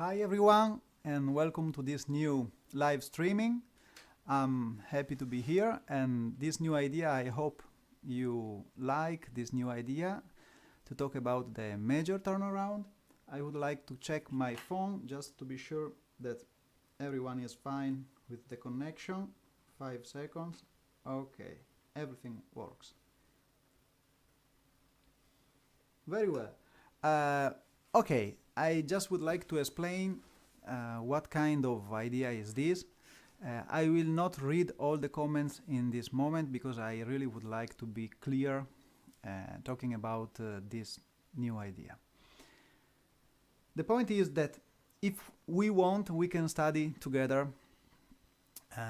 Hi everyone and welcome to this new live streaming. I'm happy to be here, and this new idea, I hope you like this new idea to talk about the major turnaround. I would like to check my phone just to be sure that everyone is fine with the connection. 5 seconds. Okay, everything works. Very well. Okay, I just would like to explain what kind of idea is this. I will not read all the comments in this moment because I really would like to be clear talking about this new idea. The point is that if we want, we can study together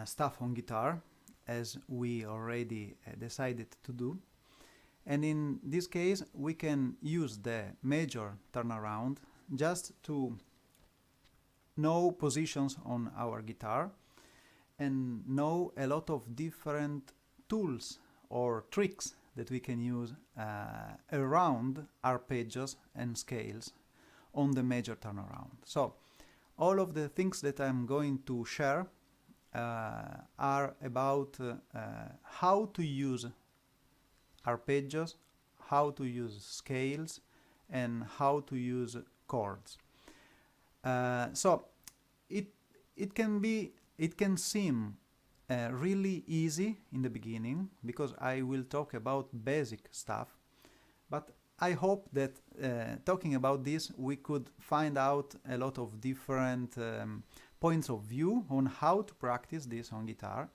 stuff on guitar, as we already decided to do. And in this case, we can use the major turnaround just to know positions on our guitar and know a lot of different tools or tricks that we can use around arpeggios and scales on the major turnaround. So all of the things that I'm going to share are about how to use arpeggios, how to use scales, and how to use chords. So it can seem really easy in the beginning because I will talk about basic stuff, but I hope that talking about this we could find out a lot of different points of view on how to practice this on guitar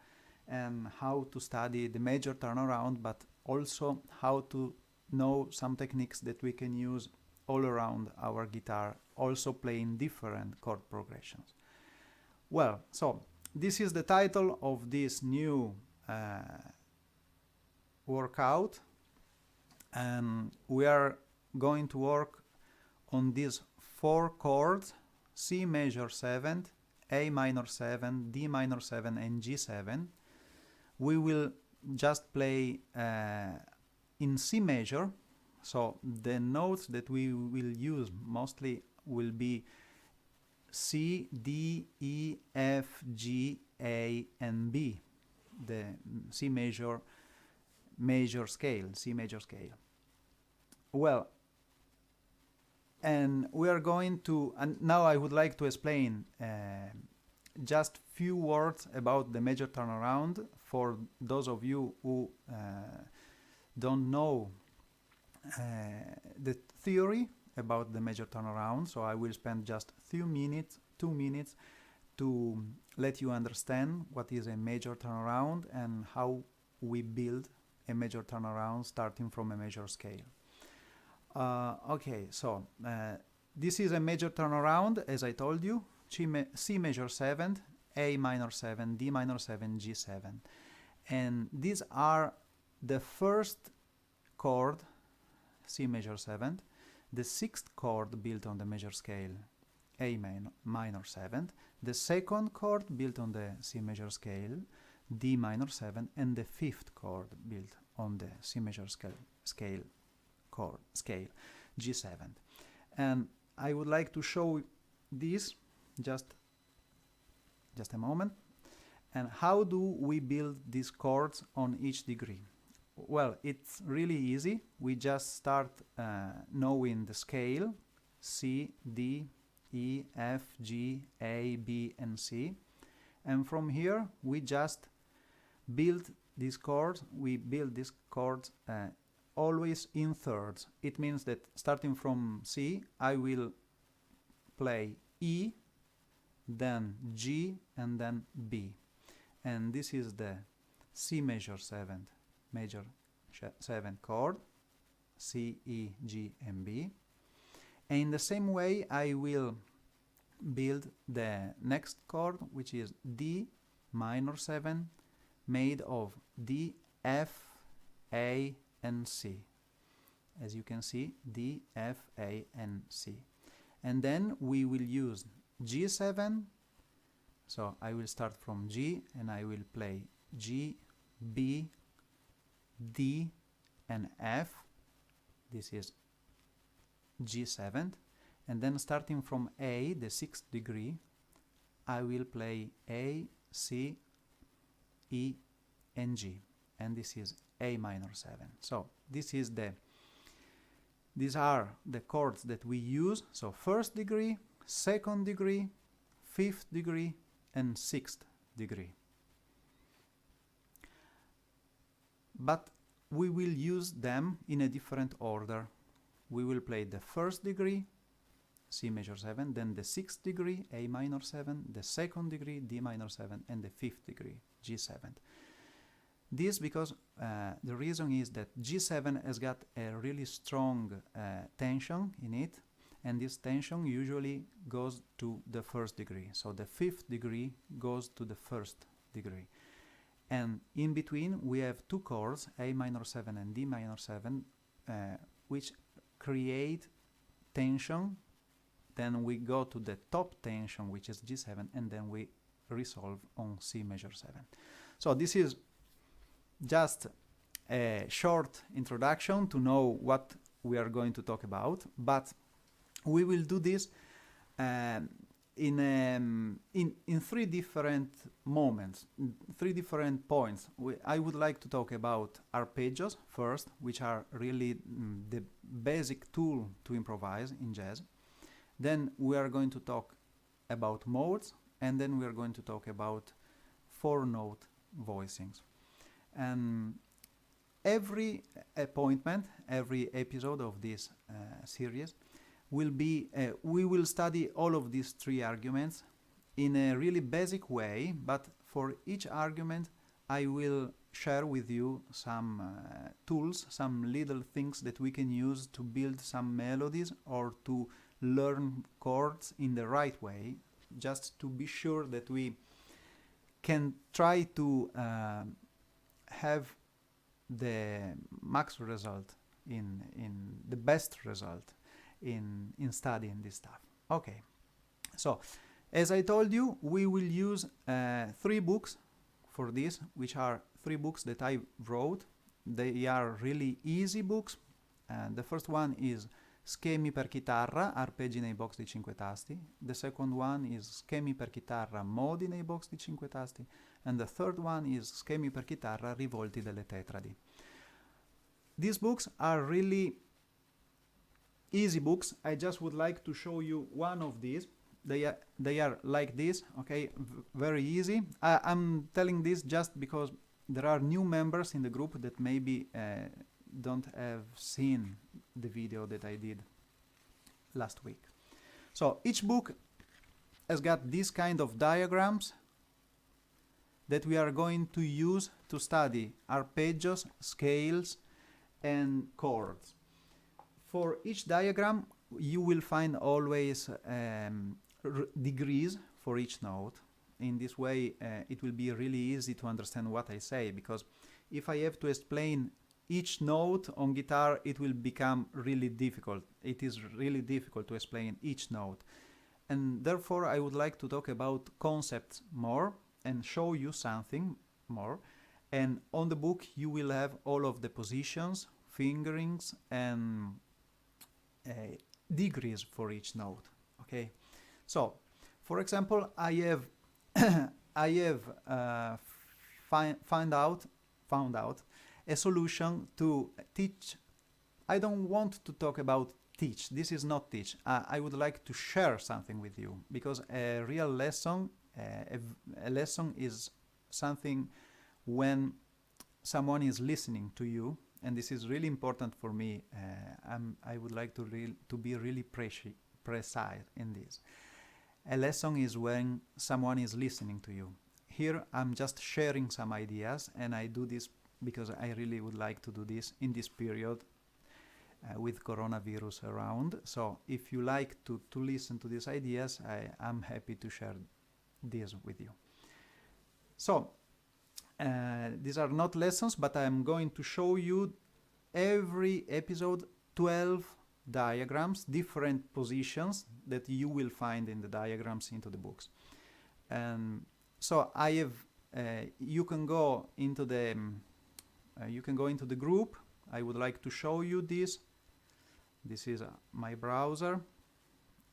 and how to study the major turnaround, but also how to know some techniques that we can use all around our guitar, also playing different chord progressions. Well, so this is the title of this new workout, and we are going to work on these 4 chords: C major 7, A minor 7, D minor 7 and G7. We will just play in C major, so the notes that we will use mostly will be C, D, E, F, G, A and B, the C major scale, C major scale. Well, and we are going to, and now I would like to explain just few words about the major turnaround for those of you who don't know the theory about the major turnaround. So I will spend just 2 minutes to let you understand what is a major turnaround and how we build a major turnaround starting from a major scale. Okay, so this is a major turnaround, as I told you: C major 7, A minor 7, D minor 7, G7. And these are the first chord, C major 7, the 6th chord built on the major scale, A minor 7, the 2nd chord built on the C major scale, D minor 7, and the 5th chord built on the C major scale, G7. And I would like to show this just a moment. And how do we build these chords on each degree? Well, it's really easy. We just start knowing the scale: C, D, E, F, G, A, B, and C. And from here, we just build these chords. We build these chords always in thirds. It means that starting from C, I will play E, then G, and then B. And this is the C major 7 chord, C, E, G, and B. And in the same way, I will build the next chord, which is D minor 7, made of D, F, A, and C. As you can see, D, F, A, and C. And then we will use G7. So I will start from G and I will play G, B, D, and F. This is G7. and then starting from A, the 6th degree, I will play A, C, E, and G, and this is A minor 7. So these are the chords that we use. So 1st degree, 2nd degree, 5th degree, and 6th degree. But we will use them in a different order. We will play the 1st degree, C major 7, then the 6th degree, A minor 7, the 2nd degree, D minor 7, and the 5th degree, G7. This because the reason is that G7 has got a really strong tension in it, and this tension usually goes to the 1st degree. So the 5th degree goes to the 1st degree. And in between we have two chords, A minor 7 and D minor 7, which create tension. Then we go to the top tension, which is G7, and then we resolve on C major 7. So this is just a short introduction to know what we are going to talk about, but we will do this in 3 different moments, 3 different points. I would like to talk about arpeggios first, which are really the basic tool to improvise in jazz. Then we are going to talk about modes, and then we are going to talk about 4-note voicings. And every appointment, every episode of this series will be, we will study all of these 3 arguments in a really basic way, but for each argument I will share with you some tools, some little things that we can use to build some melodies or to learn chords in the right way, just to be sure that we can try to have the max result, in the best result in studying this stuff. Okay, so as I told you, we will use 3 books for this, which are 3 books that I wrote. They are really easy books. The first one is Schemi per chitarra, arpeggi nei box di 5 tasti. The second one is Schemi per chitarra, modi nei box di 5 tasti. And the third one is Schemi per chitarra, rivolti delle tetradi. These books are really easy books. I just would like to show you one of these. They are like this, okay, very easy. I'm telling this just because there are new members in the group that maybe don't have seen the video that I did last week. So each book has got this kind of diagrams that we are going to use to study arpeggios, scales, and chords. For each diagram you will find always degrees for each note. In this way it will be really easy to understand what I say, because if I have to explain each note on guitar, it will become really difficult. It is really difficult to explain each note. And therefore I would like to talk about concepts more and show you something more. And on the book you will have all of the positions, fingerings, and degrees for each note. Okay, so for example, I have found out a solution to teach. I don't want to talk about teach. This is not teach. I would like to share something with you, because a real lesson, a lesson is something when someone is listening to you, and this is really important for me. I would like to be really precise in this. A lesson is when someone is listening to you. Here I'm just sharing some ideas, and I do this because I really would like to do this in this period with coronavirus around. So if you like to listen to these ideas, I'm happy to share this with you. So these are not lessons, but I'm going to show you every episode 12 diagrams, different positions that you will find in the diagrams into the books. And so I have you can go into the group. I would like to show you this. This is my browser,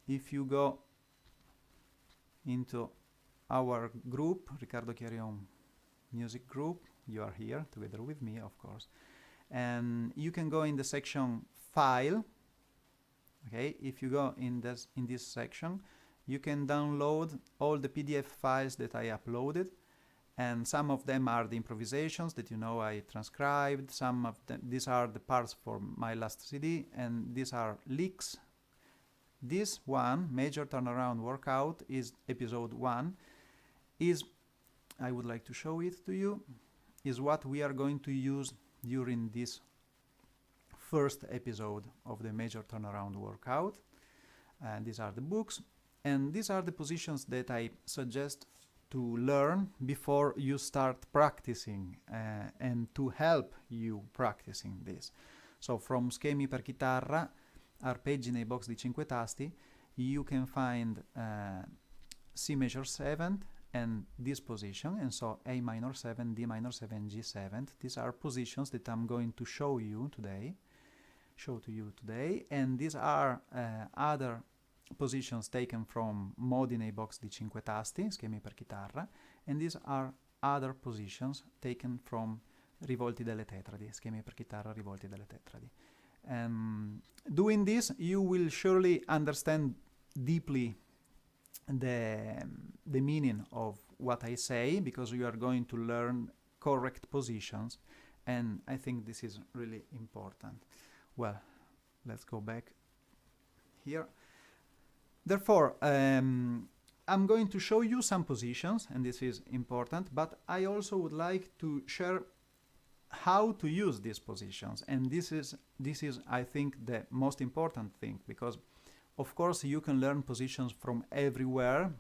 if you go into our group, Riccardo Chiarion music group, you are here together with me, of course, and you can go in the section file. Okay, if you go in this section, you can download all the PDF files that I uploaded, and some of them are the improvisations that I transcribed. Some of them, these are the parts for my last CD, and these are licks. This one, Major Turnaround Workout, is episode 1, I would like to show it to you, is what we are going to use during this first episode of the Major Turnaround Workout. And these are the books, and these are the positions that I suggest to learn before you start practicing, and to help you practicing this. So from SCHEMI per chitarra, arpeggi nei box di 5 tasti, you can find C major 7 and this position, and so A minor 7, D minor 7, G7. These are positions that I'm going to show to you today, and these are other positions taken from modi nei box di 5 tasti, schemi per chitarra, and these are other positions taken from rivolti delle tetradi, schemi per chitarra, rivolti delle tetradi. Doing this, you will surely understand deeply the meaning of what I say, because you are going to learn correct positions, and I think this is really important. Well, let's go back here. Therefore, I'm going to show you some positions, and this is important, but I also would like to share how to use these positions, and this is I think the most important thing, because of course you can learn positions from everywhere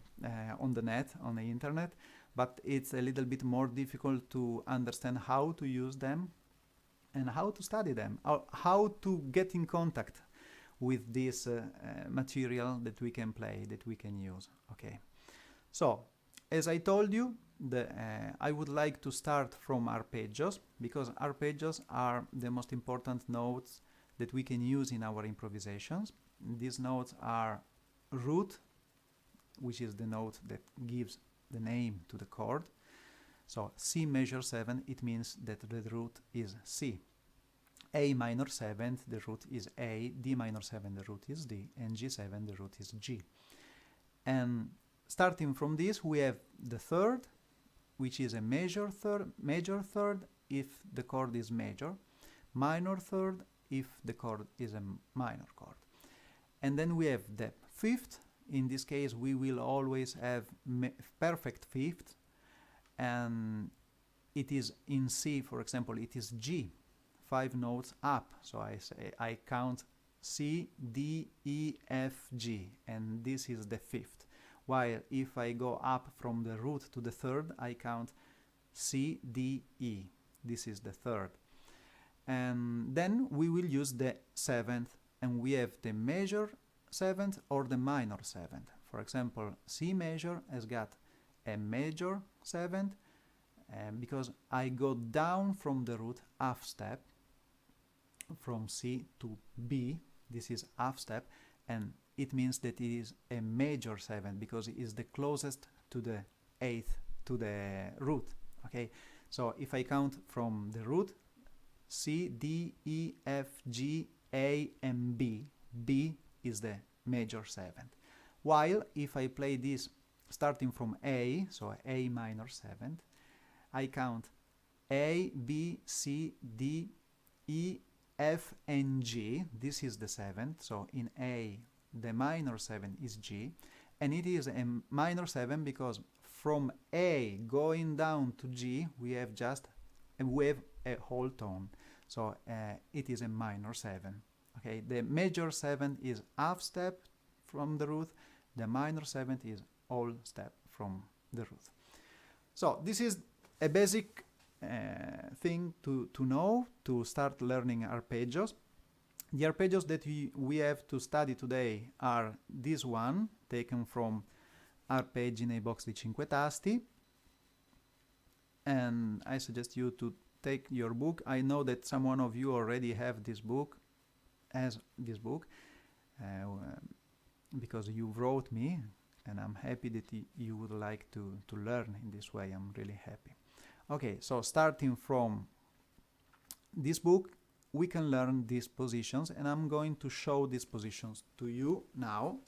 on the net, on the internet, but it's a little bit more difficult to understand how to use them and how to study them, or how to get in contact with this material that we can play, that we can use. Okay, so as I told you, I would like to start from arpeggios, because arpeggios are the most important notes that we can use in our improvisations. These notes are root, which is the note that gives the name to the chord. So C major 7, it means that the root is C. A minor 7, the root is A, D minor 7, the root is D, and G7, the root is G. And starting from this, we have the third, which is a major third if the chord is major, minor third if the chord is a minor chord. And then we have the fifth. In this case, we will always have perfect fifth, and it is in C, for example, it is G, 5 notes up. So I count C, D, E, F, G, and this is the fifth. While if I go up from the root to the third, I count C, D, E. This is the third. And then we will use the seventh, and we have the major seventh or the minor seventh. For example, C major has got a major seventh, because I go down from the root half step, from C to B. This is half step, and it means that it is a major 7 because it is the closest to the 8th, to the root. Okay, so if I count from the root, C, D, E, F, G, A, and B, B is the major 7th. While if I play this starting from A, so A minor 7th, I count A, B, C, D, E, F, and G. This is the 7th, so in A the minor 7 is G, and it is a minor 7 because from A going down to G we have a whole tone, so it is a minor 7. Okay, the major 7 is half step from the root, the minor 7 is whole step from the root. So this is a basic thing to know to start learning arpeggios. The arpeggios that we have to study today are this one, taken from Arpeggi nei box di 5 tasti, and I suggest you to take your book. I know that someone of you already have this book, because you wrote me, and I'm happy that you would like to learn in this way. I'm really happy. Okay, so starting from this book, we can learn these positions, and I'm going to show these positions to you now.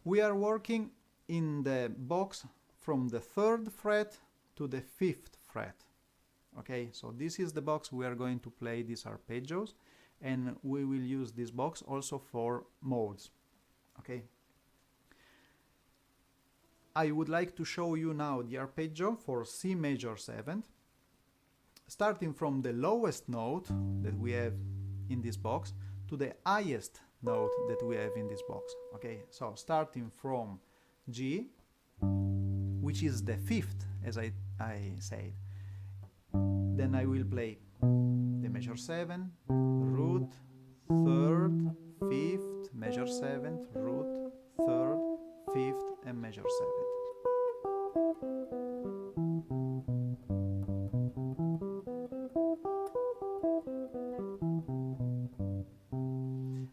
We are working in the box from the 3rd fret to the 5th fret. Okay, so this is the box we are going to play these arpeggios, and we will use this box also for modes. Okay. I would like to show you now the arpeggio for C major 7th, starting from the lowest note that we have in this box to the highest note that we have in this box. Okay, so starting from G, which is the 5th, as I said. Then I will play the major 7, root, 3rd, 5th, major 7th, root, 3rd, 5th, and major 7th.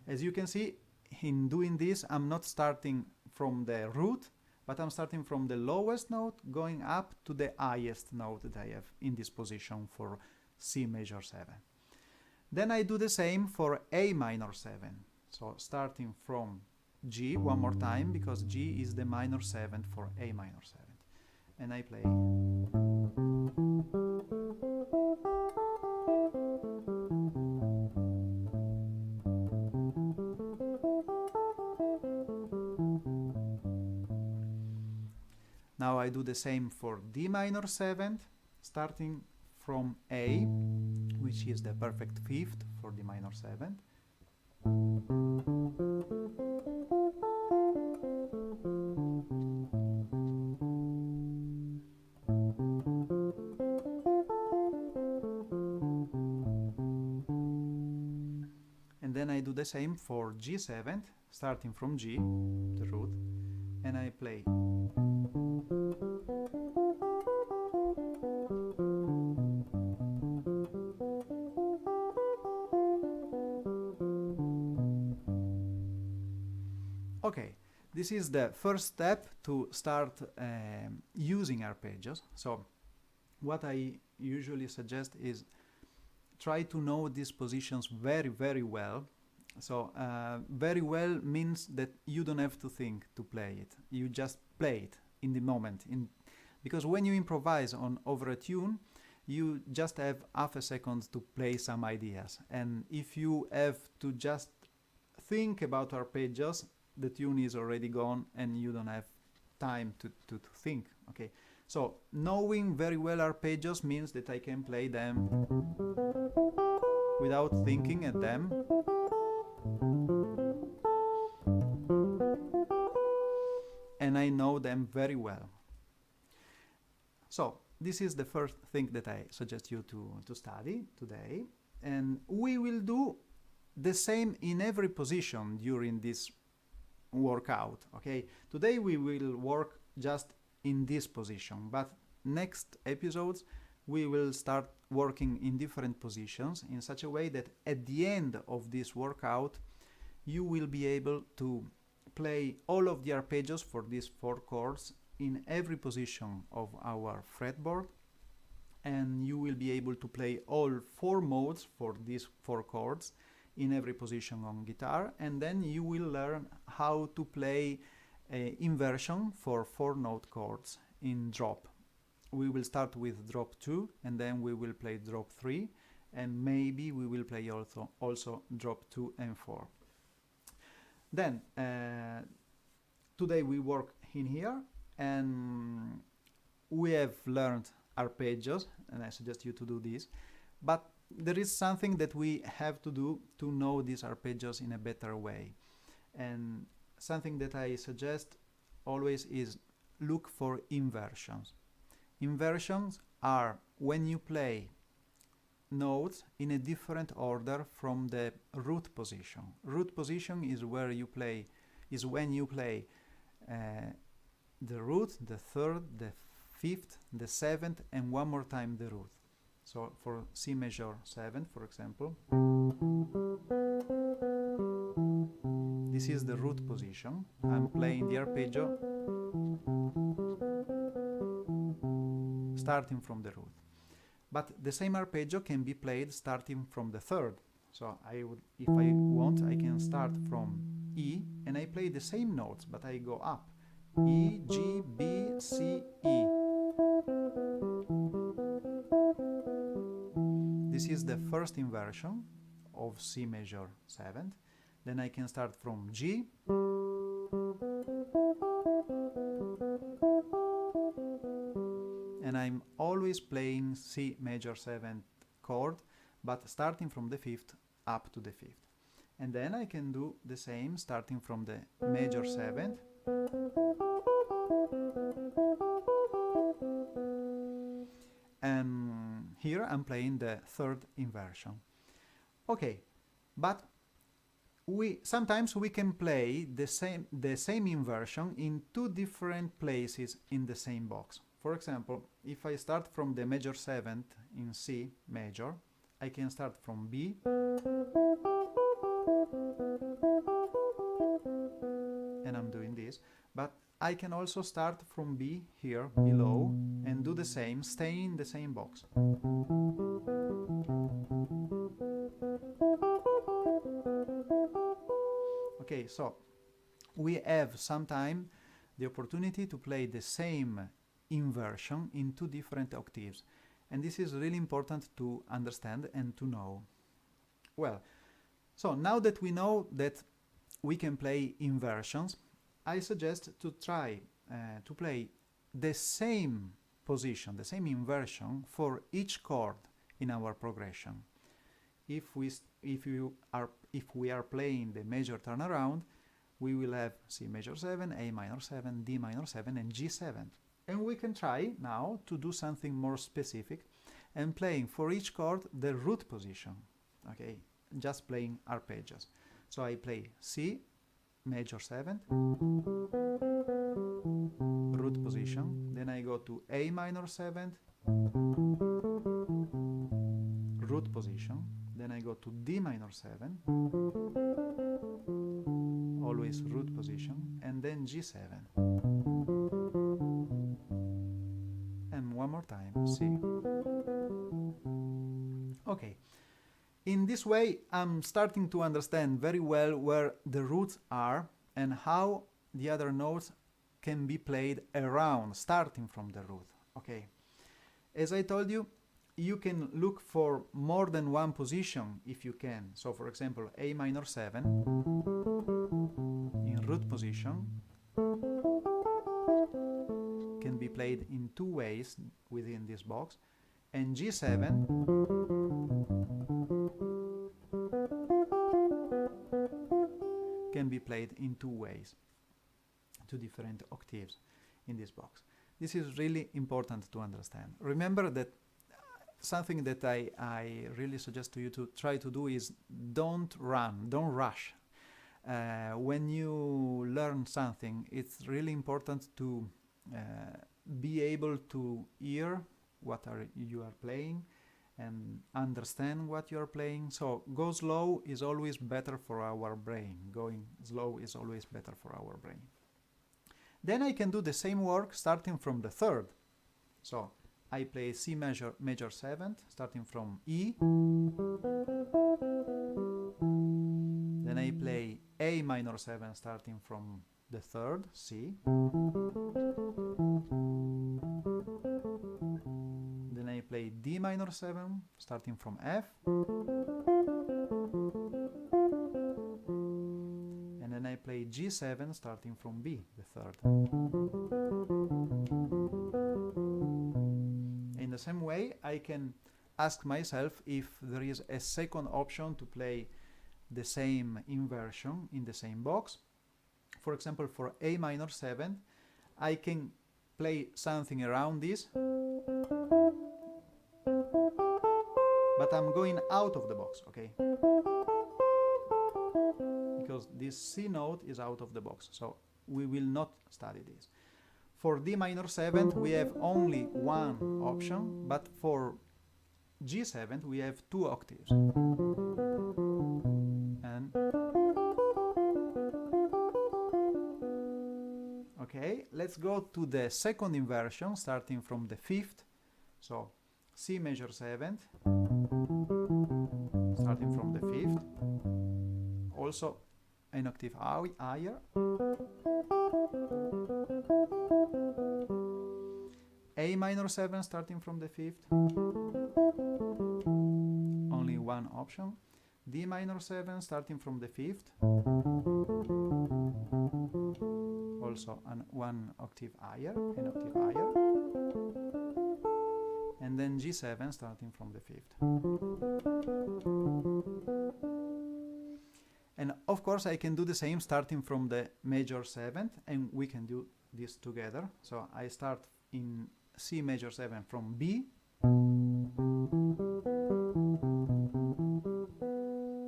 As you can see, in doing this, I'm not starting from the root, but I'm starting from the lowest note going up to the highest note that I have in this position for C major 7. Then I do the same for A minor 7. So starting from G one more time, because G is the minor 7th for A minor 7. And I play. Now I do the same for D minor 7th, starting from A, which is the perfect 5th for D minor 7th. And then I do the same for G7th, starting from G, the root, and I play. Okay, this is the first step to start using arpeggios. So what I usually suggest is try to know these positions very, very well. So very well means that you don't have to think to play it. You just play it in the moment. Because when you improvise over a tune, you just have half a second to play some ideas. And if you have to just think about arpeggios, the tune is already gone and you don't have time to think. Okay, so knowing very well arpeggios means that I can play them without thinking at them. And I know them very well. So this is the first thing that I suggest you to study today. And we will do the same in every position during this workout. Okay, today we will work just in this position, but next episodes we will start working in different positions in such a way that at the end of this workout you will be able to play all of the arpeggios for these 4 chords in every position of our fretboard, and you will be able to play all 4 modes for these 4 chords in every position on guitar, and then you will learn how to play inversion for 4-note chords in drop. We will start with drop 2, and then we will play drop 3, and maybe we will play also drop 2 and 4. Then today we work in here, and we have learned arpeggios, and I suggest you to do this, but there is something that we have to do to know these arpeggios in a better way. And something that I suggest always is look for inversions. Inversions are when you play notes in a different order from the root position. Root position is where you play, is when you play the root, the 3rd, the 5th, the 7th, and one more time the root. So for C major 7, for example, This is the root position. I'm playing the arpeggio starting from the root. But the same arpeggio can be played starting from the third. So if I want, I can start from E and I play the same notes, but I go up. E, G, B, C, E. This is the first inversion of C major 7th. Then I can start from G, and I'm always playing C major 7th chord, but starting from the 5th up to the 5th. And then I can do the same starting from the major 7th and here I'm playing the third inversion. Okay, but sometimes we can play the same inversion in two different places in the same box. For example, if I start from the major 7th in C major, I can start from B and I'm doing this, but I can also start from B here below and do the same, staying in the same box. Okay, so we have sometime the opportunity to play the same inversion in two different octaves, and this is really important to understand and to know. Well, so now that we know that we can play inversions, I suggest to try to play the same position, the same inversion for each chord in our progression. If we are playing the major turnaround, we will have C major 7, A minor 7, D minor 7 and G7. And we can try now to do something more specific and playing for each chord the root position. Okay, just playing arpeggios. So I play C major 7, root position, then I go to A minor 7, root position, then I go to D minor 7, always root position, and then G7. And one more time, C. Okay. In this way, I'm starting to understand very well where the roots are and how the other notes can be played around, starting from the root. Okay. As I told you, you can look for more than one position if you can. So, for example, A minor 7 in root position can be played in two ways within this box, and G7 can be played in two ways, two different octaves in this box. This is really important to understand. Remember that something that I really suggest to you to try to do is don't rush. When you learn something, it's really important to be able to hear what you are playing and understand what you are playing. So go slow is always better for our brain. Going slow is always better for our brain. Then I can do the same work starting from the third. So I play C major 7th, starting from E. Then I play A minor 7, starting from the third, C. Then I play D minor 7, starting from F. And then I play G7, starting from B, the third. In the same way, I can ask myself if there is a second option to play the same inversion in the same box. For example, for A minor 7, I can play something around this, but I'm going out of the box, okay? Because this C note is out of the box, so we will not study this. For D minor 7, we have only one option, but for G7, we have two octaves. And Okay, let's go to the second inversion, starting from the 5th. So C major 7th, starting from the 5th, also an octave higher. A minor 7 starting from the 5th, only one option. D minor 7 starting from the 5th, also one octave higher, an octave higher. And then G7 starting from the 5th. And of course I can do the same starting from the major 7th, and we can do this together. So I start in C major 7 from B,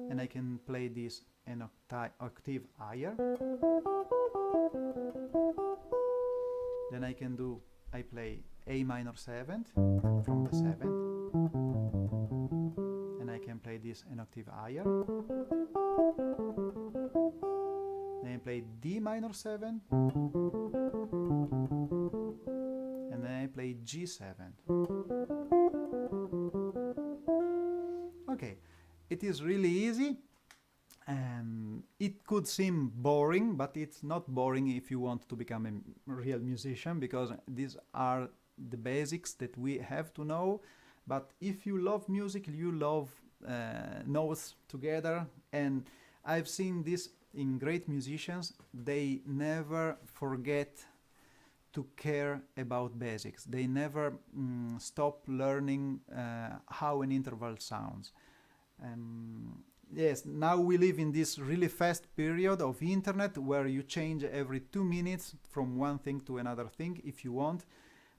and I can play this an octave higher. Then I play A minor 7th from the 7th, and I can play this an octave higher. Then I play D minor 7, and then I play G7. Okay, it is really easy. It could seem boring, but it's not boring if you want to become a real musician, because these are the basics that we have to know. But if you love music, you love notes together, and I've seen this in great musicians. They never forget to care about basics. They never stop learning how an interval sounds. Yes, now we live in this really fast period of internet where you change every 2 minutes from one thing to another thing if you want.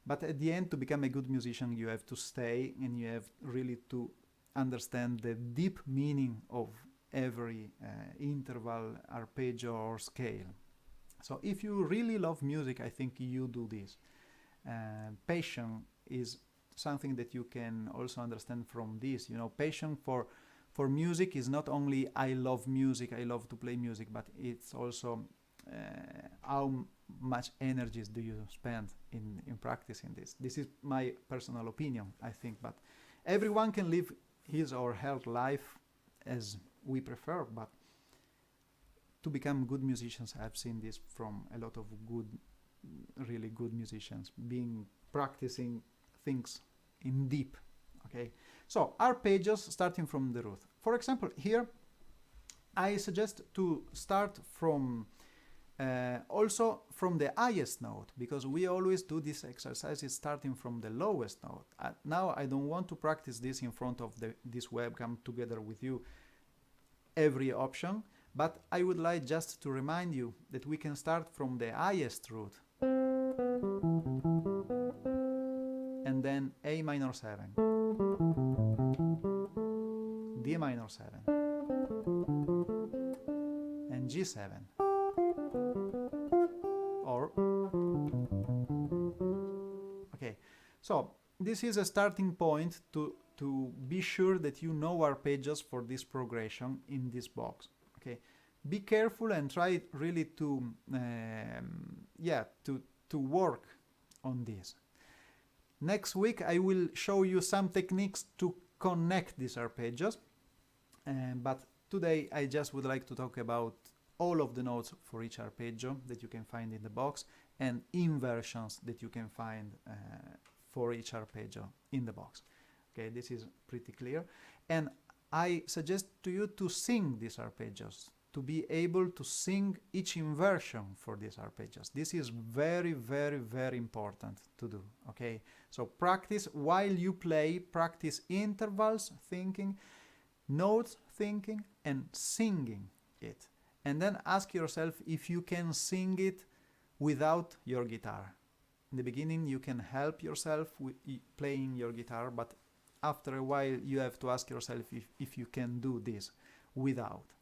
But at the end, to become a good musician, you have to stay, and you have really to understand the deep meaning of every interval, arpeggio or scale. So if you really love music, I think you do this. Passion is something that you can also understand from this. You know, passion for music is not only I love music, I love to play music, but it's also how much energies do you spend in practicing this. This is my personal opinion, I think, but everyone can live his or her life as we prefer, but to become good musicians, I've seen this from a lot of really good musicians, practicing things in deep. Okay, so arpeggios starting from the root. For example, here I suggest to start from also from the highest note, because we always do these exercises starting from the lowest note. Now I don't want to practice this in front of this webcam together with you, every option, but I would like just to remind you that we can start from the highest root, and then A minor 7, D minor 7, and G7. Okay, so this is a starting point to be sure that you know arpeggios for this progression in this box. Okay, be careful and try really to work on this. Next week I will show you some techniques to connect these arpeggios, but today I just would like to talk about all of the notes for each arpeggio that you can find in the box, and inversions that you can find for each arpeggio in the box. Okay, this is pretty clear. And I suggest to you to sing these arpeggios, to be able to sing each inversion for these arpeggios. This is very, very, very important to do. Okay, so practice while you play, practice intervals thinking, notes thinking, and singing it. And then ask yourself if you can sing it without your guitar. In the beginning you can help yourself with playing your guitar, but after a while you have to ask yourself if you can do this without.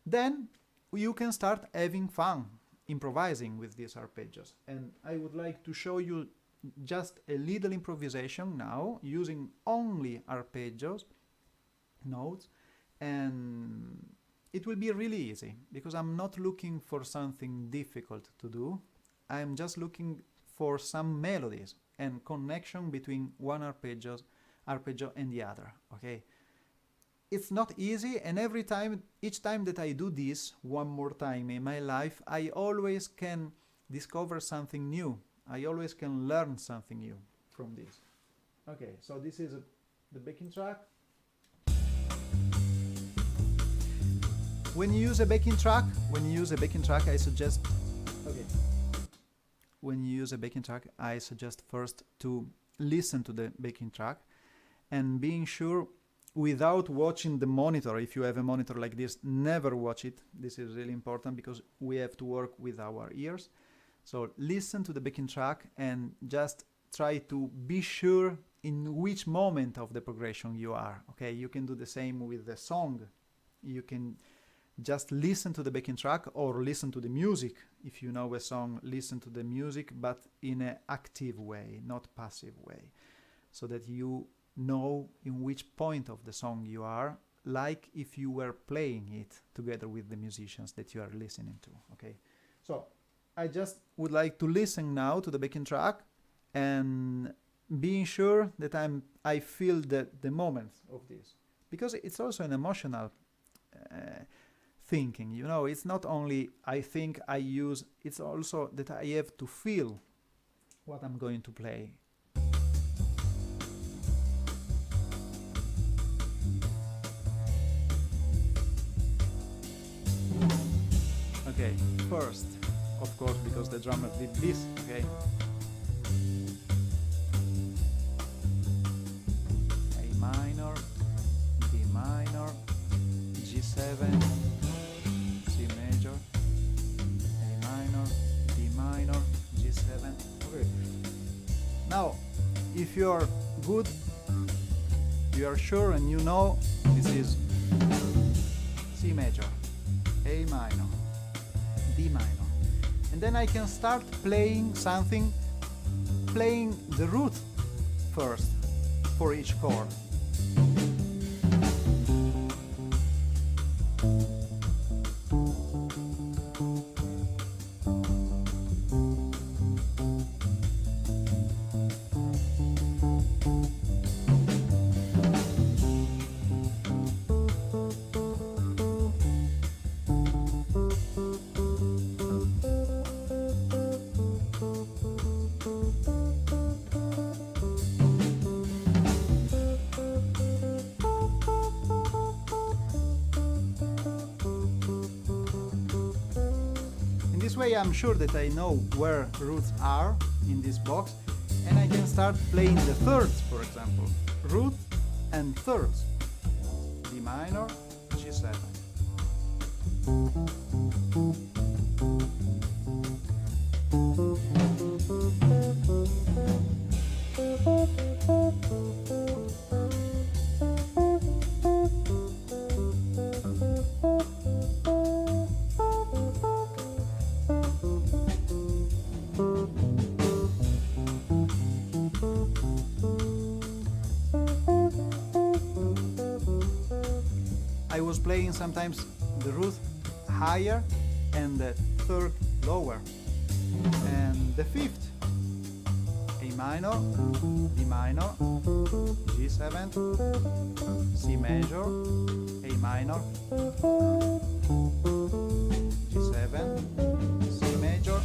Then you can start having fun improvising with these arpeggios. And I would like to show you just a little improvisation now, using only arpeggios, notes, and it will be really easy, because I'm not looking for something difficult to do. I'm just looking for some melodies and connection between one arpeggio and the other, okay? It's not easy, and each time that I do this one more time in my life, I always can discover something new. I always can learn something new from this. Okay, so this is the backing track. When you use a backing track, I suggest, okay, when you use a backing track, I suggest first to listen to the backing track and being sure, without watching the monitor. If you have a monitor like this, never watch it. This is really important because we have to work with our ears. So listen to the backing track and just try to be sure in which moment of the progression you are. Okay, you can do the same with the song. You can just listen to the backing track or listen to the music. If you know a song, listen to the music, but in an active way, not passive way, so that you know in which point of the song you are, like if you were playing it together with the musicians that you are listening to. Okay, so I just would like to listen now to the backing track and being sure that I feel the moment of this, because it's also an emotional thinking, you know. It's not only I think, I use, it's also that I have to feel what I'm going to play. Okay, first, of course, because the drummer did this, okay. A minor, D minor, G7, C major, A minor, D minor, G7. Okay. Now, if you are good, you are sure and you know this is C major, A minor, D minor. And then I can start playing something, playing the root first for each chord. This way I'm sure that I know where roots are in this box, and I can start playing the thirds, for example. Root and thirds. D minor, G7. I was playing sometimes the root higher and the third lower, and the fifth, A minor, D minor, G7, C major, A minor, G7, C major,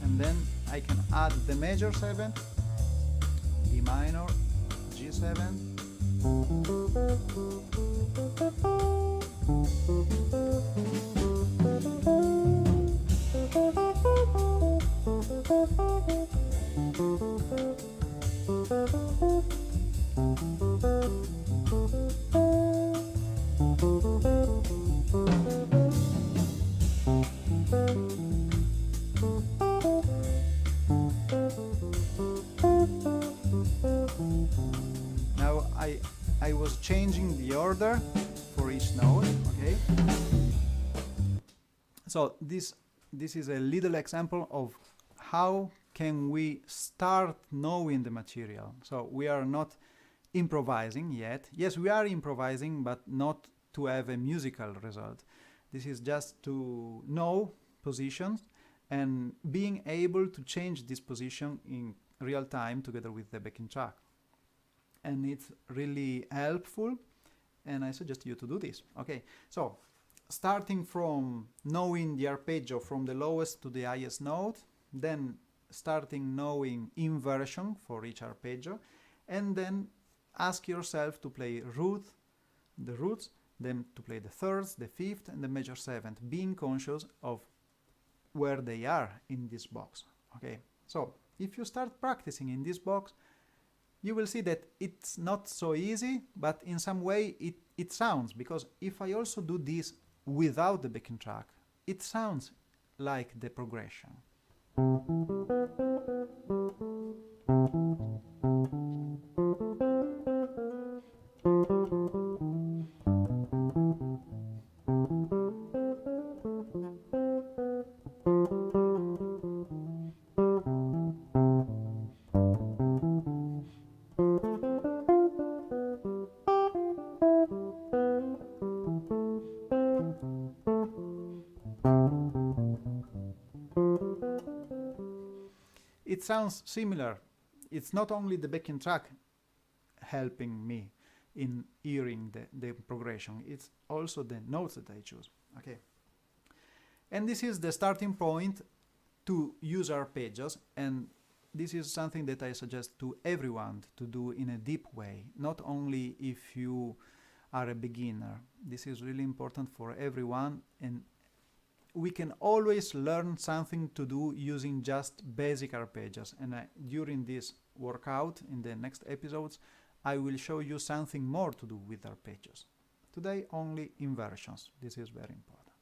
and then I can add the major 7, D minor, G7, Now I was changing the order for each note, okay? So this is a little example of how can we start knowing the material. So we are not improvising yet. Yes, we are improvising, but not to have a musical result. This is just to know positions and being able to change this position in real time together with the backing track. And it's really helpful, and I suggest you to do this. Okay, so starting from knowing the arpeggio from the lowest to the highest note, then starting knowing inversion for each arpeggio, and then ask yourself to play the roots, then to play the thirds, the fifth, and the major seventh, being conscious of where they are in this box. Okay, so if you start practicing in this box, you will see that it's not so easy, but in some way it sounds, because if I also do this without the backing track, it sounds like the progression. It sounds similar. It's not only the backing track helping me in hearing the progression, it's also the notes that I choose. Okay, and this is the starting point to use arpeggios, and this is something that I suggest to everyone to do in a deep way, not only if you are a beginner. This is really important for everyone, and we can always learn something to do using just basic arpeggios. And during this workout, in the next episodes, I will show you something more to do with arpeggios. Today, only inversions. This is very important.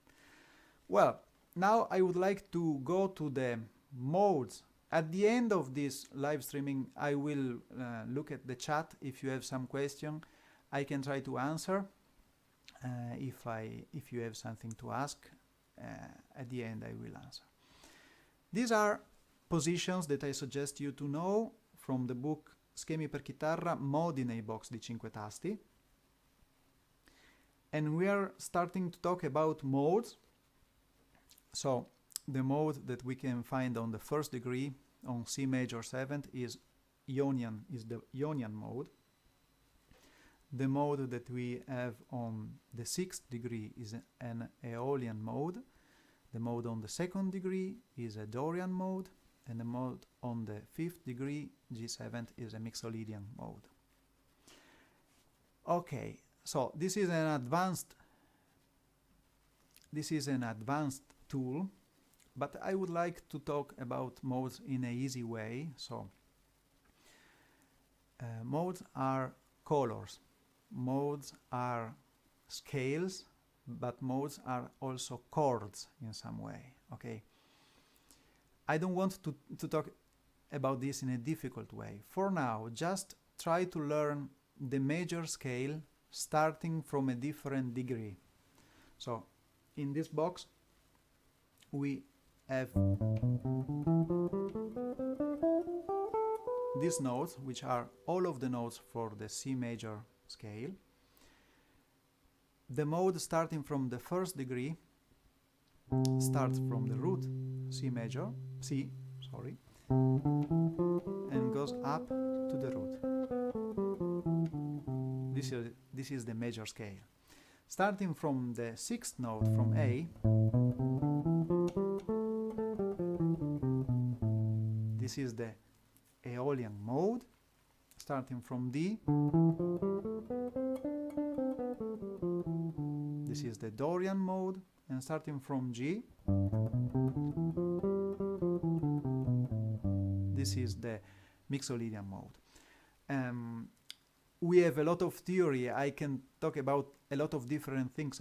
Well, now I would like to go to the modes. At the end of this live streaming, I will look at the chat. If you have some question, I can try to answer. If you have something to ask, at the end I will answer. These are positions that I suggest you to know from the book Schemi per chitarra, modi nei box di 5 tasti. And we are starting to talk about modes. So the mode that we can find on the first degree on C major 7th is the Ionian mode. The mode that we have on the 6th degree is an Aeolian mode. The mode on the 2nd degree is a Dorian mode, and the mode on the 5th degree, G7, is a Mixolydian mode. Okay, so this is an advanced tool, but I would like to talk about modes in an easy way. So modes are colors. Modes are scales, but modes are also chords in some way. Okay, I don't want to talk about this in a difficult way. For now, just try to learn the major scale starting from a different degree. So in this box we have these notes, which are all of the notes for the C major scale. The mode starting from the first degree starts from the root C, and goes up to the root. This is the major scale. Starting from the 6th note, from A, this is the Aeolian mode. Starting from D, this is the Dorian mode, and starting from G, this is the Mixolydian mode. We have a lot of theory. I can talk about a lot of different things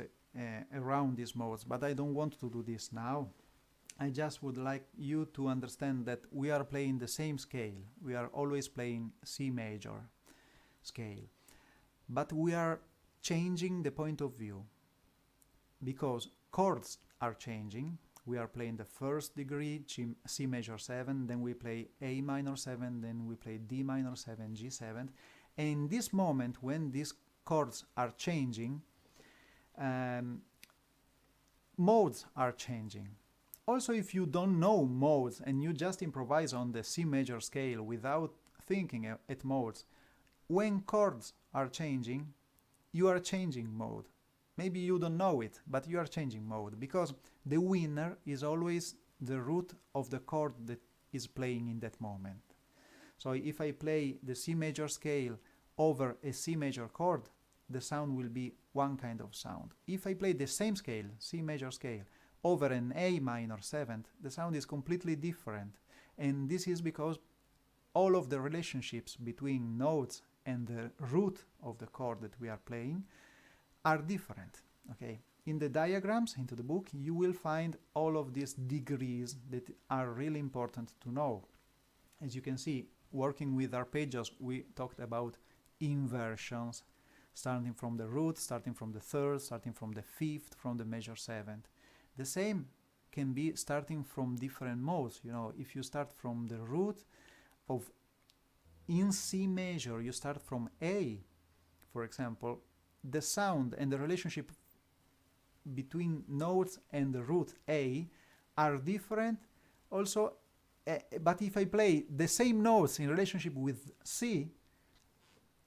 around these modes, but I don't want to do this now. I just would like you to understand that we are playing the same scale. We are always playing C major scale, but we are changing the point of view because chords are changing, we are playing the first degree, C major 7, then we play A minor 7, then we play D minor 7, G7. And in this moment, when these chords are changing, modes are changing. Also, if you don't know modes and you just improvise on the C major scale without thinking at modes, when chords are changing, you are changing mode. Maybe you don't know it, but you are changing mode, because the winner is always the root of the chord that is playing in that moment. So if I play the C major scale over a C major chord, the sound will be one kind of sound. If I play the same scale, C major scale, over an A minor 7th, the sound is completely different. And this is because all of the relationships between notes and the root of the chord that we are playing are different. Okay, in the diagrams into the book you will find all of these degrees that are really important to know. As you can see, working with arpeggios, we talked about inversions, starting from the root, starting from the third, starting from the fifth, from the major 7th. The same can be starting from different modes. You know, if you start from the root of in C major, you start from A, for example, the sound and the relationship between notes and the root A are different also, but if I play the same notes in relationship with C,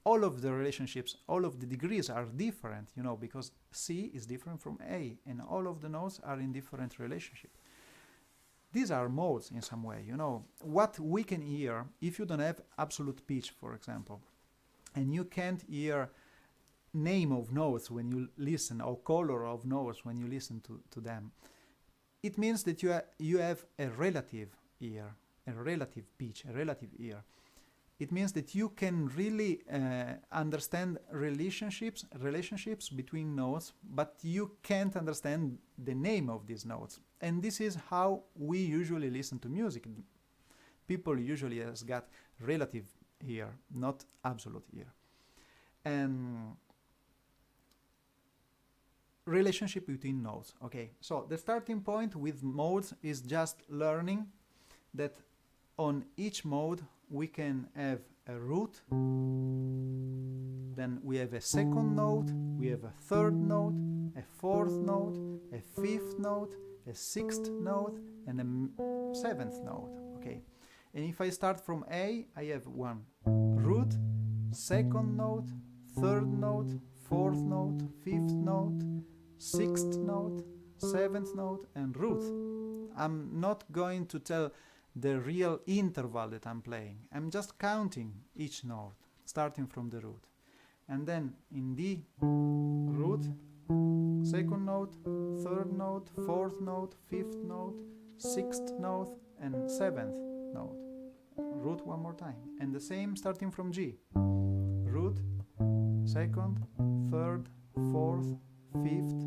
all of the relationships, all of the degrees are different, you know, because C is different from A and all of the notes are in different relationship. These are modes in some way, you know. What we can hear, if you don't have absolute pitch, for example, and you can't hear name of notes when you listen, or color of notes when you listen to them, it means that you have a relative ear, a relative pitch, a relative ear. It means that you can really understand relationships between notes, but you can't understand the name of these notes. And this is how we usually listen to music. People usually has got relative ear, not absolute ear. And relationship between notes. Okay, so the starting point with modes is just learning that on each mode we can have a root, then we have a second note, we have a third note, a fourth note, a fifth note, a sixth note, and a seventh note. Okay, and if I start from A, I have one root, second note, third note, fourth note, fifth note, sixth note, seventh note, and root. I'm not going to tell the real interval that I'm playing. I'm just counting each note, starting from the root. And then in D, root, second note, third note, fourth note, fifth note, sixth note, and seventh note. Root one more time. And the same starting from G. Root, second, third, fourth, fifth,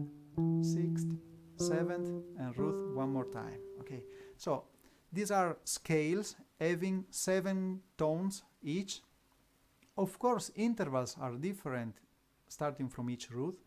sixth, seventh, and root one more time. Okay, so these are scales having 7 tones each. Of course, intervals are different starting from each root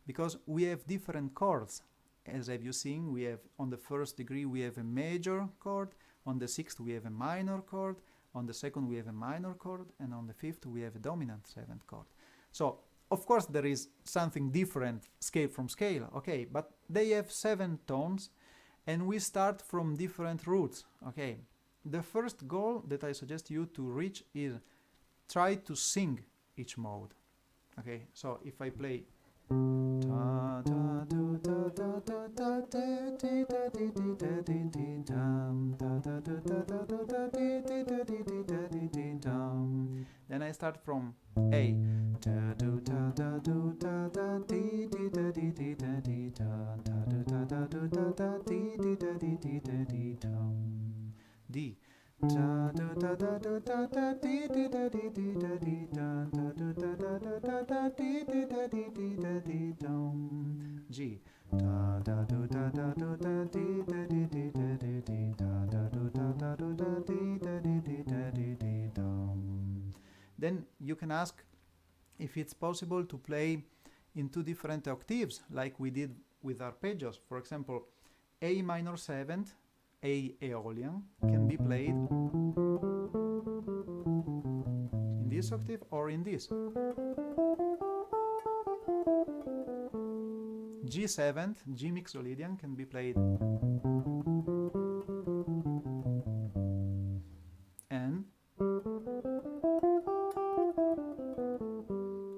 because we have different chords. As have you seen, we have on the first degree we have a major chord, on the sixth we have a minor chord, on the second we have a minor chord, and on the fifth we have a dominant 7th chord. So of course there is something different scale from scale, okay, but they have 7 tones and we start from different roots, okay. The first goal that I suggest you to reach is try to sing each mode, okay. So if I play then I start from A. D. G. Then you can ask if it's possible to play in 2 different octaves like we did with arpeggios. For example, A minor 7th, A Aeolian, can be played in this octave or in this. G7th, G mixolydian, can be played and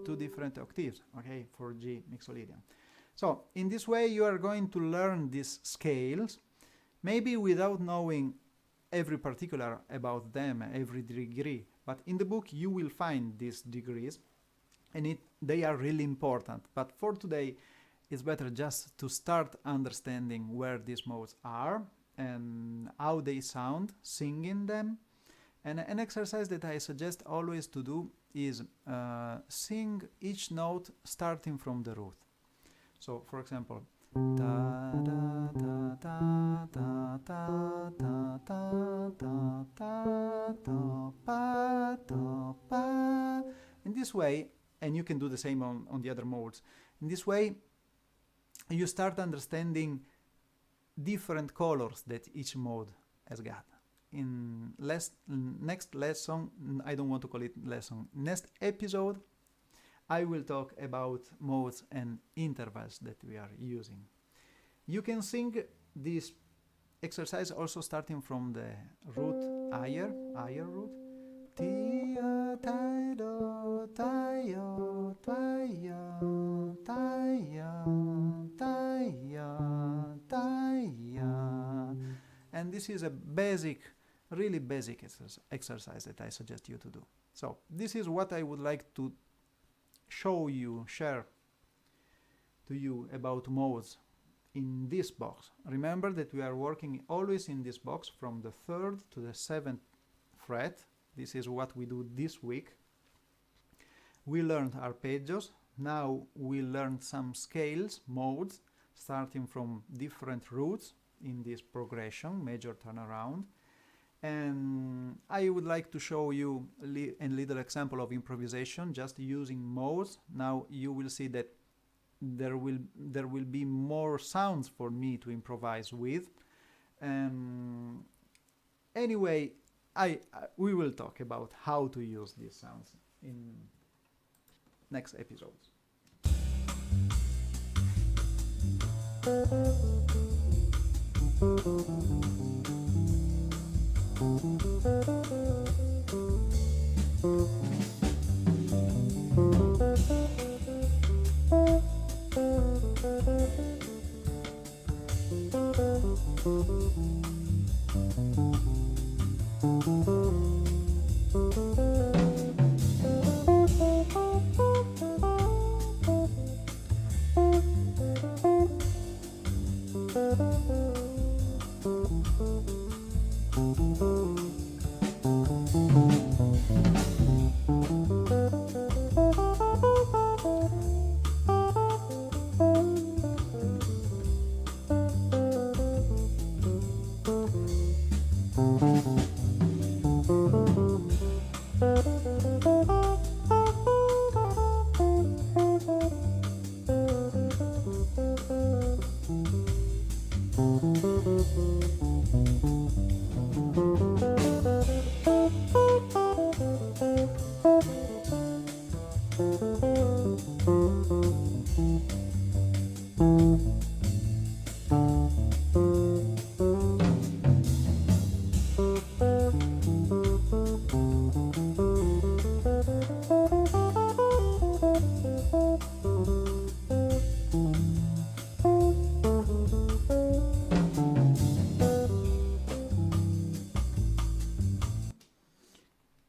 two different octaves, okay, for G mixolydian. So in this way you are going to learn these scales, maybe without knowing every particular about them, every degree, but in the book you will find these degrees, and they are really important. But for today it's better just to start understanding where these modes are and how they sound, singing them. And an exercise that I suggest always to do is sing each note starting from the root. So, for example, da da da da da da da da da da da pa da pa. In this way, and you can do the same on the other modes. In this way, you start understanding different colors that each mode has got. In next lesson, I don't want to call it lesson, next episode, I will talk about modes and intervals that we are using. You can sing this exercise also starting from the root higher root. Tia, tai, do, taio, taia, taia, taia, taia. And this is a basic, really basic exercise that I suggest you to do. So this is what I would like to show you, share to you about modes in this box. Remember that we are working always in this box from the 3rd to the 7th fret. This is what we do this week. We learned arpeggios. Now we learned some scales, modes, starting from different roots in this progression, major turnaround. And I would like to show you a little example of improvisation, just using modes. Now you will see that there will be more sounds for me to improvise with. Anyway, we will talk about how to use these sounds in next episodes.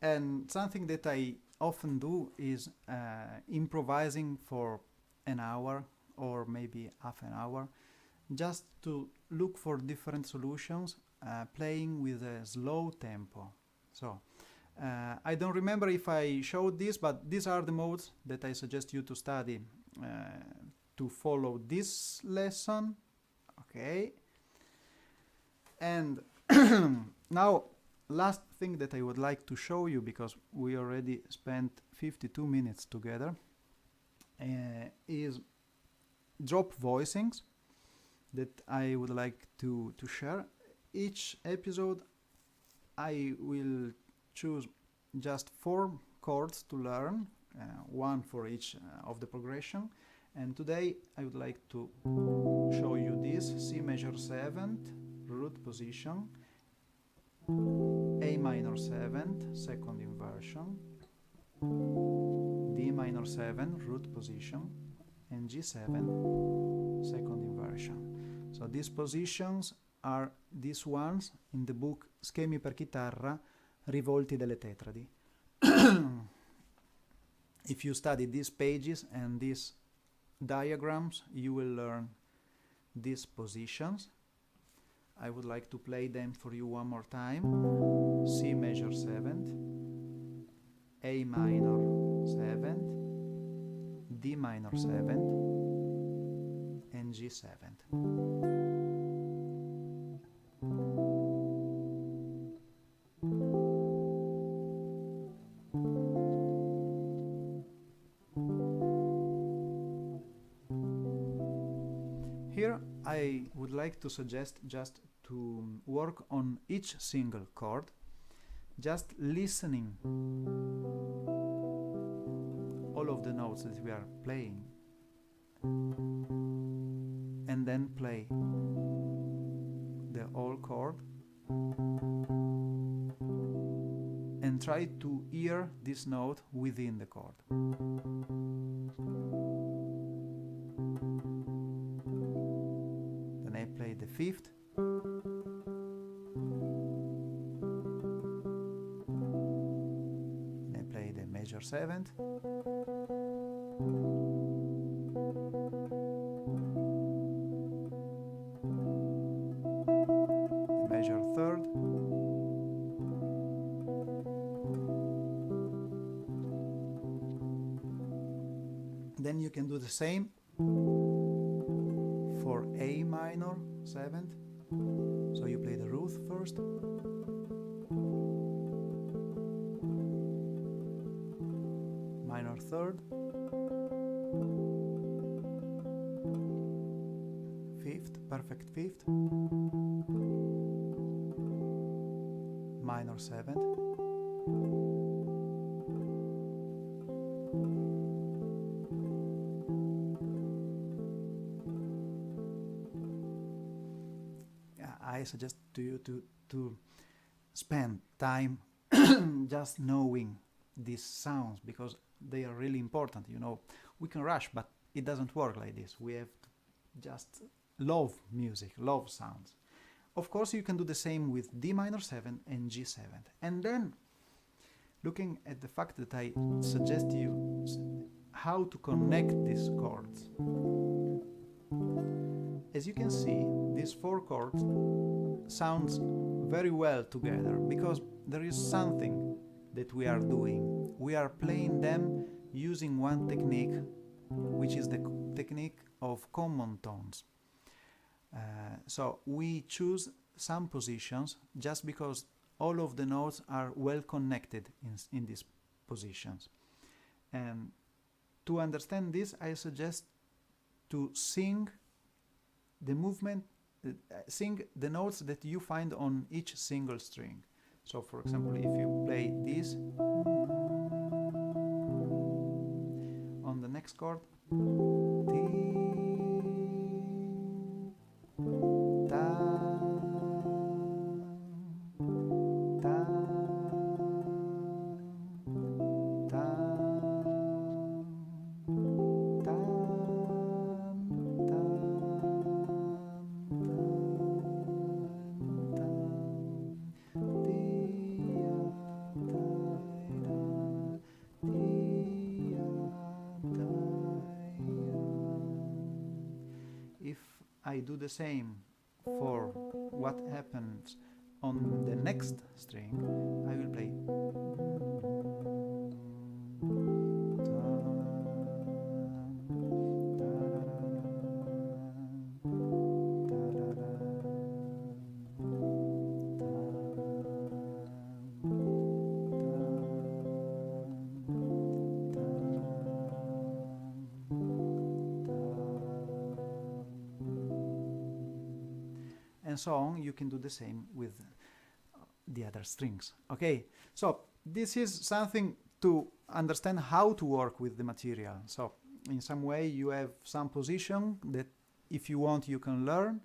And something that I often do is improvising for an hour or maybe half an hour, just to look for different solutions, playing with a slow tempo. So I don't remember if I showed this, but these are the modes that I suggest you to study to follow this lesson. Okay. And now, last thing that I would like to show you, because we already spent 52 minutes together, is drop voicings. that I would like to share. Each episode I will choose just 4 chords to learn, one for each of the progression. And today I would like to show you this C major 7th root position, A minor 7th second inversion, D minor 7 root position, and G7 second inversion. So these positions are these ones in the book Schemi per chitarra, Rivolti delle Tetradi. If you study these pages and these diagrams, you will learn these positions. I would like to play them for you one more time. C major 7th, A minor 7th, D minor 7th, and G 7th. Here I would like to suggest just to work on each single chord, just listening all of the notes that we are playing, and then play the whole chord and try to hear this note within the chord. Then I play the 5th, and I play the major 7th, the major 3rd, then you can do the same for A minor 7th. So you play the root first, minor 3rd, 5th, perfect 5th, minor 7th, I suggest to you to spend time just knowing these sounds, because they are really important. You know, we can rush, but it doesn't work like this. We have to just love music, love sounds. Of course, you can do the same with D minor 7 and G7. And then, looking at the fact that I suggest you how to connect these chords, as you can see, these 4 chords sounds very well together, because there is something that we are doing. We are playing them using one technique, which is the technique of common tones. So we choose some positions just because all of the notes are well connected in these positions. And to understand this, I suggest to sing the movement, sing the notes that you find on each single string. So for example, if you play this on the next chord, I do the same for what happens on the next string, I will play. and so on, you can do the same with the other strings. Okay, so this is something to understand how to work with the material. So in some way you have some position that if you want you can learn,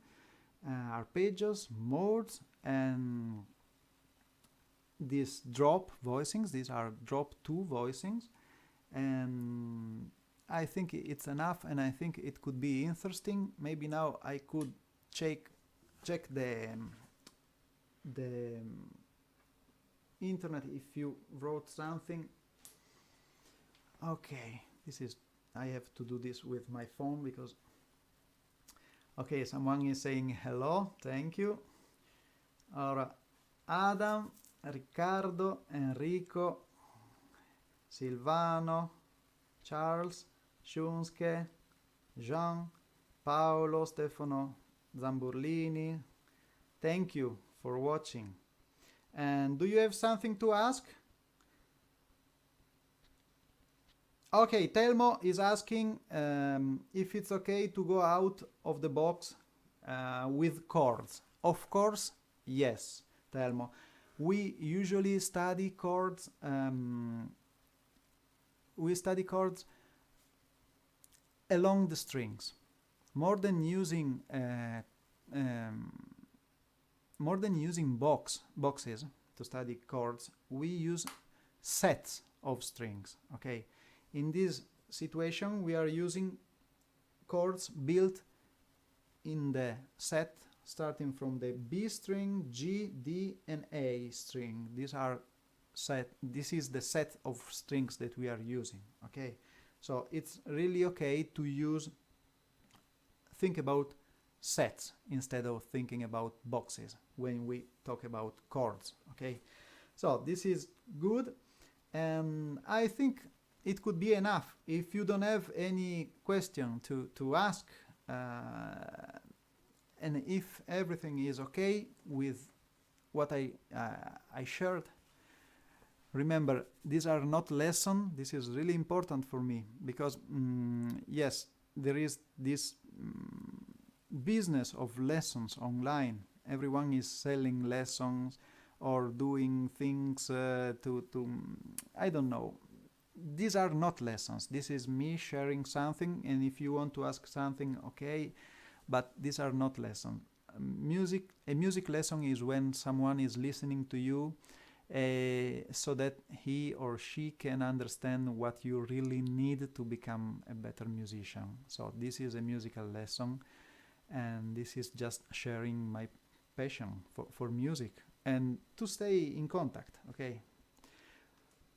arpeggios, modes, and these drop voicings. These are drop 2 voicings, and I think it's enough, and I think it could be interesting. Maybe now I could check the internet if you wrote something. Okay, this is, I have to do this with my phone because, okay, someone is saying hello, thank you. Allora, Adam, Riccardo, Enrico, Silvano, Charles, Shunske, Jean, Paolo, Stefano, Zamburlini, thank you for watching. And do you have something to ask? Okay, Telmo is asking if it's okay to go out of the box with chords. Of course, yes, Telmo. We usually study chords. We study chords along the strings, more than using boxes to study chords. We use sets of strings. Okay, in this situation we are using chords built in the set, starting from the B string, G, D, and A string. These are set. This is the set of strings that we are using. Okay, so it's really okay to think about sets instead of thinking about boxes when we talk about chords. Okay, so this is good, and I think it could be enough. If you don't have any question to ask, and if everything is okay with what I shared, remember, these are not lessons. This is really important for me because yes, there is this business of lessons online. Everyone is selling lessons or doing things to I don't know. These are not lessons. This is me sharing something, and if you want to ask something, okay, but these are not lessons. A music lesson is when someone is listening to you so that he or she can understand what you really need to become a better musician. So this is a musical lesson, and this is just sharing my passion for music and to stay in contact. Okay,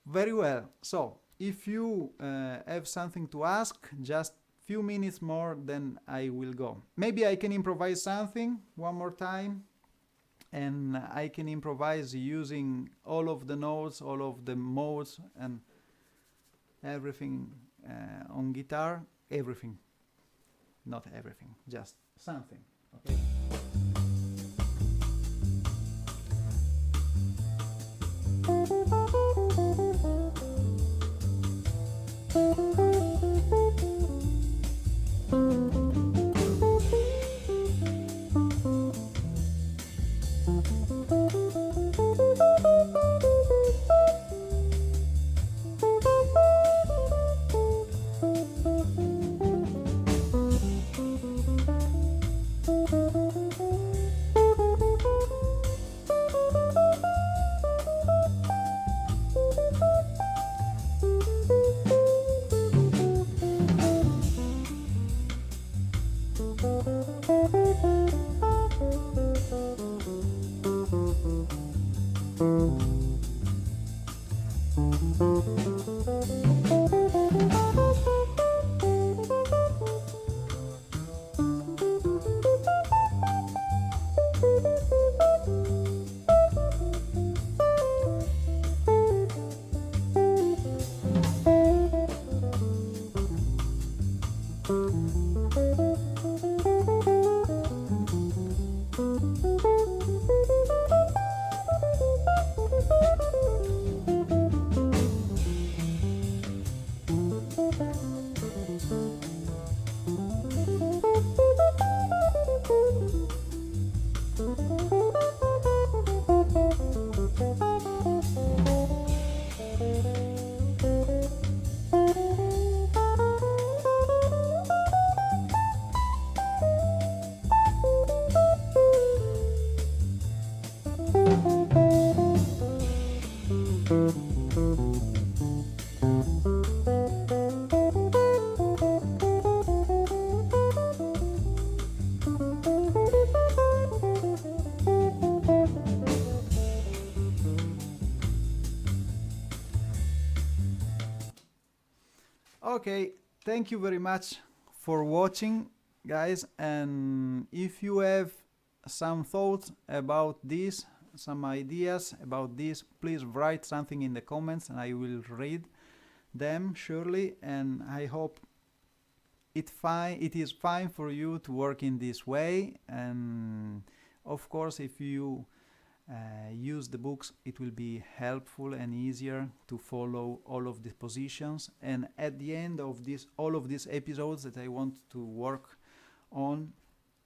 very well. So if you have something to ask, just few minutes more, then I will go. Maybe I can improvise something one more time, and I can improvise using all of the notes, all of the modes, and everything on guitar. Everything, not everything, just something. Okay. Okay, thank you very much for watching, guys, and if you have some thoughts about this, some ideas about this, please write something in the comments and I will read them surely, and I hope it is fine for you to work in this way. And of course, if you use the books, it will be helpful and easier to follow all of the positions. And at the end of all of these episodes that I want to work on,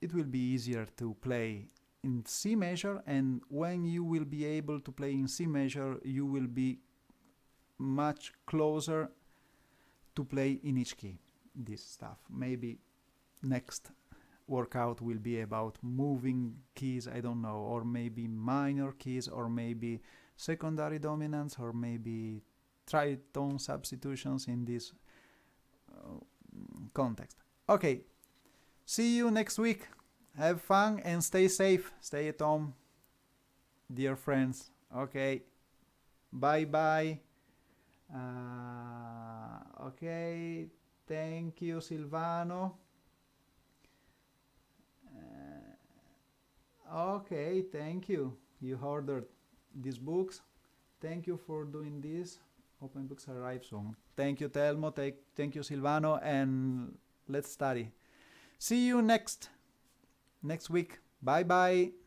it will be easier to play in C major, and when you will be able to play in C major, you will be much closer to play in each key. This stuff, maybe next workout will be about moving keys, I don't know, or maybe minor keys, or maybe secondary dominants, or maybe tritone substitutions in this context. Okay, see you next week. Have fun and stay safe. Stay at home, dear friends. Okay, bye bye. Okay, thank you, Silvano. Okay, thank you. You ordered these books. Thank you for doing this. Open books arrive soon. Thank you, Telmo. Thank you, Silvano. And let's study. See you next week. Bye bye.